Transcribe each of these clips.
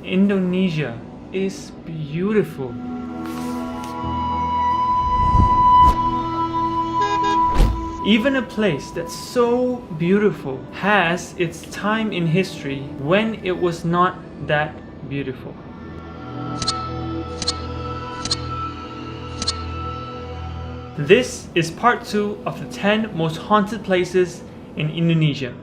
Indonesia is beautiful. Even a place that's so beautiful has its time in history when it was not that beautiful. This is part 2 of the 10 most haunted places in Indonesia.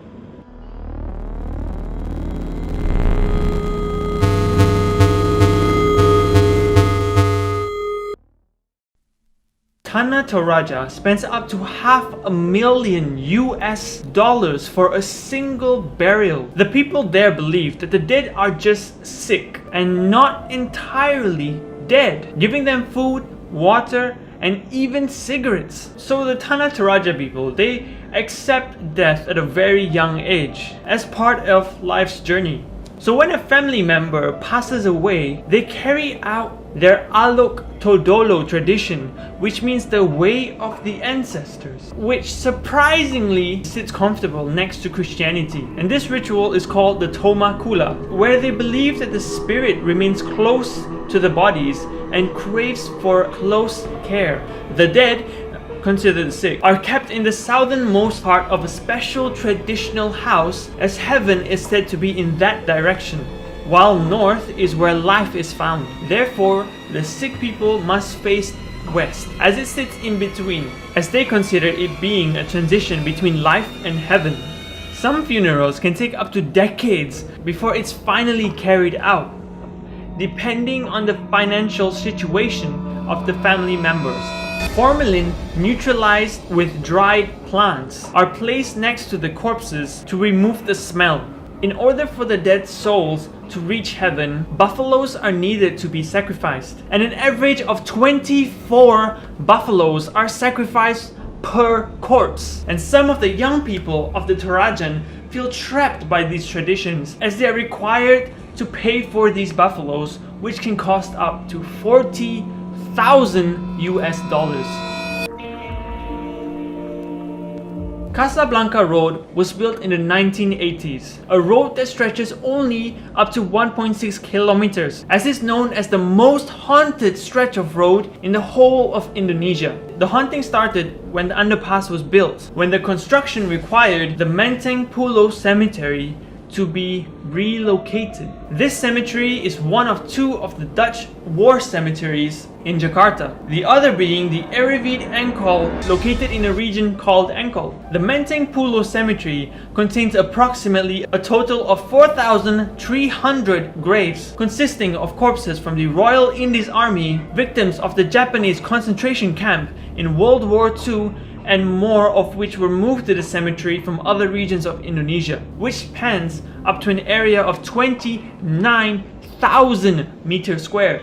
Tanah Toraja spends up to $500,000 for a single burial. The people there believe that the dead are just sick and not entirely dead, giving them food, water, and even cigarettes. So the Tanah Toraja people, they accept death at a very young age as part of life's journey. So when a family member passes away, they carry out their Alok Todolo tradition, which means the way of the ancestors, which surprisingly sits comfortable next to Christianity. And this ritual is called the Toma Kula, where they believe that the spirit remains close to the bodies and craves for close care. The dead, considered sick, are kept in the southernmost part of a special traditional house, as heaven is said to be in that direction, while north is where life is found. Therefore, the sick people must face west, as it sits in between, as they consider it being a transition between life and heaven. Some funerals can take up to decades before it's finally carried out, depending on the financial situation of the family members. Formalin neutralized with dried plants are placed next to the corpses to remove the smell. In order for the dead souls to reach heaven, buffaloes are needed to be sacrificed, and an average of 24 buffaloes are sacrificed per corpse. And some of the young people of the Torajan feel trapped by these traditions, as they are required to pay for these buffaloes, which can cost up to $40,000. Casablanca Road was built in the 1980s, a road that stretches only up to 1.6 kilometers, as is known as the most haunted stretch of road in the whole of Indonesia. The haunting started when the underpass was built, when the construction required the Menteng Pulo Cemetery to be relocated. This cemetery is one of 2 of the Dutch war cemeteries in Jakarta, the other being the Erevid Encol, located in a region called Encol. The Menteng Pulo Cemetery contains approximately a total of 4,300 graves, consisting of corpses from the Royal Indies Army, victims of the Japanese concentration camp in World War II, and more of which were moved to the cemetery from other regions of Indonesia, which spans up to an area of 29,000 meters square.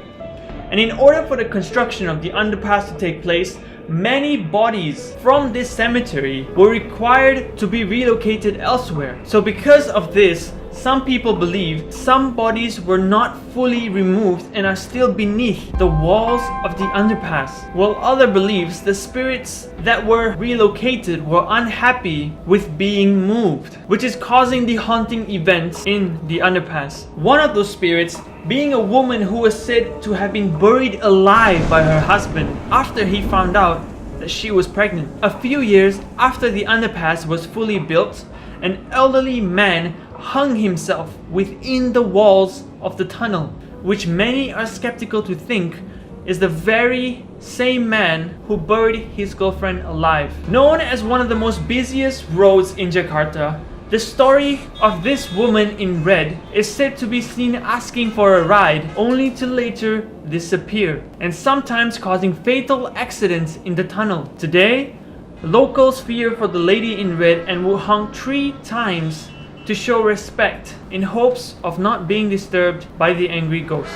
And in order for the construction of the underpass to take place, many bodies from this cemetery were required to be relocated elsewhere. So because of this, some people believe some bodies were not fully removed and are still beneath the walls of the underpass, while other believes the spirits that were relocated were unhappy with being moved, which is causing the haunting events in the underpass. One of those spirits being a woman who was said to have been buried alive by her husband after he found out that she was pregnant. A few years after the underpass was fully built, an elderly man hung himself within the walls of the tunnel, which many are skeptical to think is the very same man who buried his girlfriend alive. Known as one of the most busiest roads in Jakarta, the story of this woman in red is said to be seen asking for a ride, only to later disappear, and sometimes causing fatal accidents in the tunnel. Today, locals fear for the lady in red and will honk 3 times to show respect in hopes of not being disturbed by the angry ghost.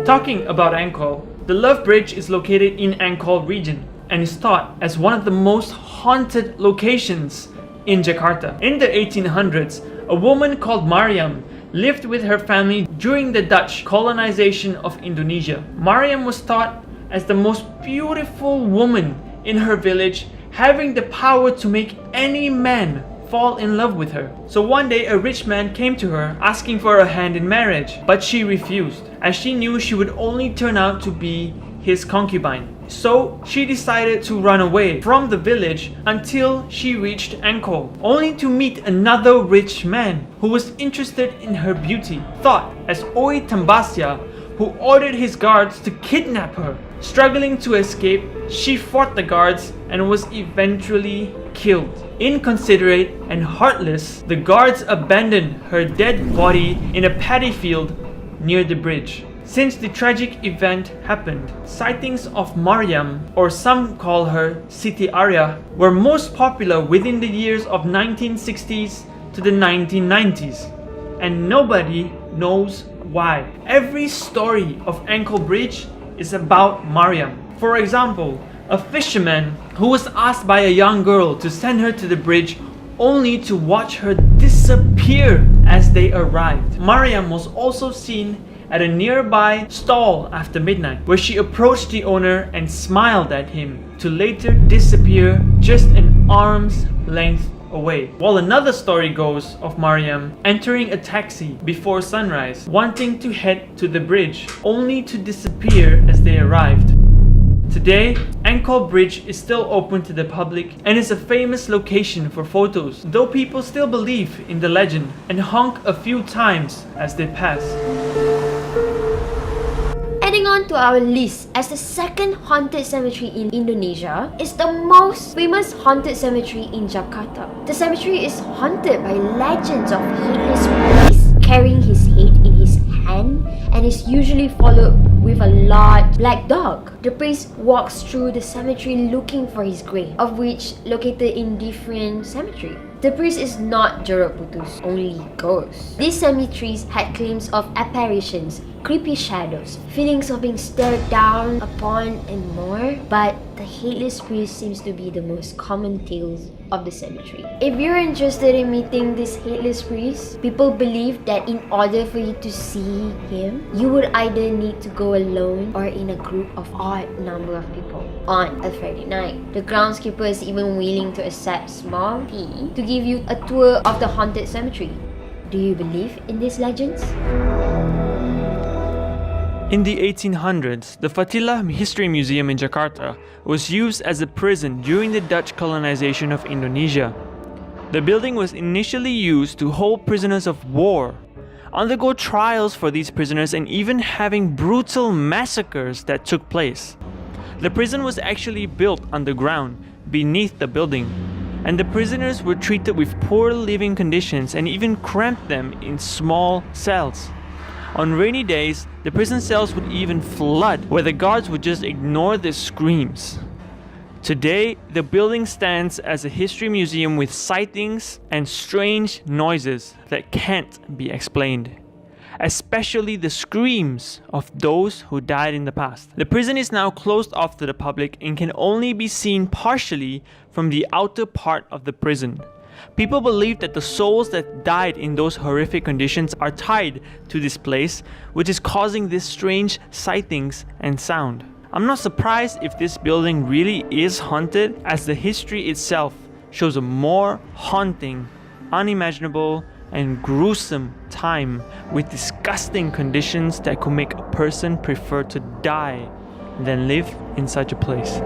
Talking about Angkor, the Love Bridge is located in Angkor region and is thought as one of the most haunted locations in Jakarta. In the 1800s, a woman called Mariam lived with her family during the Dutch colonization of Indonesia. Mariam was thought as the most beautiful woman in her village, having the power to make any man fall in love with her. So one day a rich man came to her asking for a hand in marriage, but she refused, as she knew she would only turn out to be his concubine. So she decided to run away from the village until she reached Angkor, only to meet another rich man who was interested in her beauty, thought as Oi Tambasya, who ordered his guards to kidnap her. Struggling to escape, she fought the guards and was eventually killed. Inconsiderate and heartless, the guards abandoned her dead body in a paddy field near the bridge. Since the tragic event happened, sightings of Mariam, or some call her Siti Arya, were most popular within the years of 1960s to the 1990s, and nobody knows why. Every story of Angkor Bridge is about Mariam. For example, a fisherman who was asked by a young girl to send her to the bridge only to watch her disappear as they arrived. Mariam was also seen at a nearby stall after midnight, where she approached the owner and smiled at him, to later disappear just an arm's length away. While another story goes of Mariam entering a taxi before sunrise, wanting to head to the bridge, only to disappear as they arrived. Today, Angkor Bridge is still open to the public and is a famous location for photos, though people still believe in the legend and honk a few times as they pass. Adding on to our list as the second haunted cemetery in Indonesia is the most famous haunted cemetery in Jakarta. The cemetery is haunted by legends of Headless Rhys carrying his head in his hand and is usually followed with a large black dog. The priest walks through the cemetery looking for his grave, of which located in different cemeteries. The priest is not Jorok Putu's only ghost. These cemeteries had claims of apparitions, creepy shadows, feelings of being stared down upon, and more, but the Headless Rhys seems to be the most common tales of the cemetery. If you're interested in meeting this Headless Rhys, people believe that in order for you to see him, you would either need to go alone or in a group of odd number of people on a Friday night. The groundskeeper is even willing to accept small fee to give you a tour of the haunted cemetery. Do you believe in these legends? In the 1800s, the Fatila History Museum in Jakarta was used as a prison during the Dutch colonization of Indonesia. The building was initially used to hold prisoners of war, undergo trials for these prisoners, and even having brutal massacres that took place. The prison was actually built underground, beneath the building, and the prisoners were treated with poor living conditions and even cramped them in small cells. On rainy days, the prison cells would even flood, where the guards would just ignore the screams. Today, the building stands as a history museum with sightings and strange noises that can't be explained, especially the screams of those who died in the past. The prison is now closed off to the public and can only be seen partially from the outer part of the prison. People believe that the souls that died in those horrific conditions are tied to this place, which is causing these strange sightings and sound. I'm not surprised if this building really is haunted, as the history itself shows a more haunting, unimaginable, and gruesome time with disgusting conditions that could make a person prefer to die than live in such a place.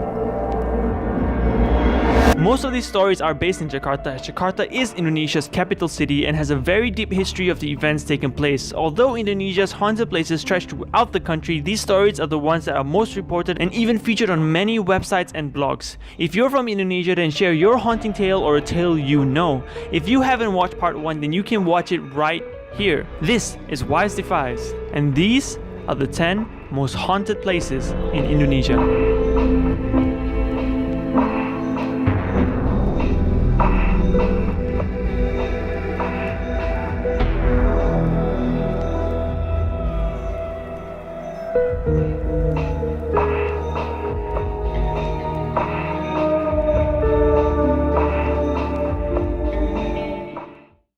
Most of these stories are based in Jakarta, as Jakarta is Indonesia's capital city and has a very deep history of the events taking place. Although Indonesia's haunted places stretch throughout the country, these stories are the ones that are most reported and even featured on many websites and blogs. If you're from Indonesia, then share your haunting tale or a tale you know. If you haven't watched part 1, then you can watch it right here. This is Wise Defies, and these are the 10 most haunted places in Indonesia.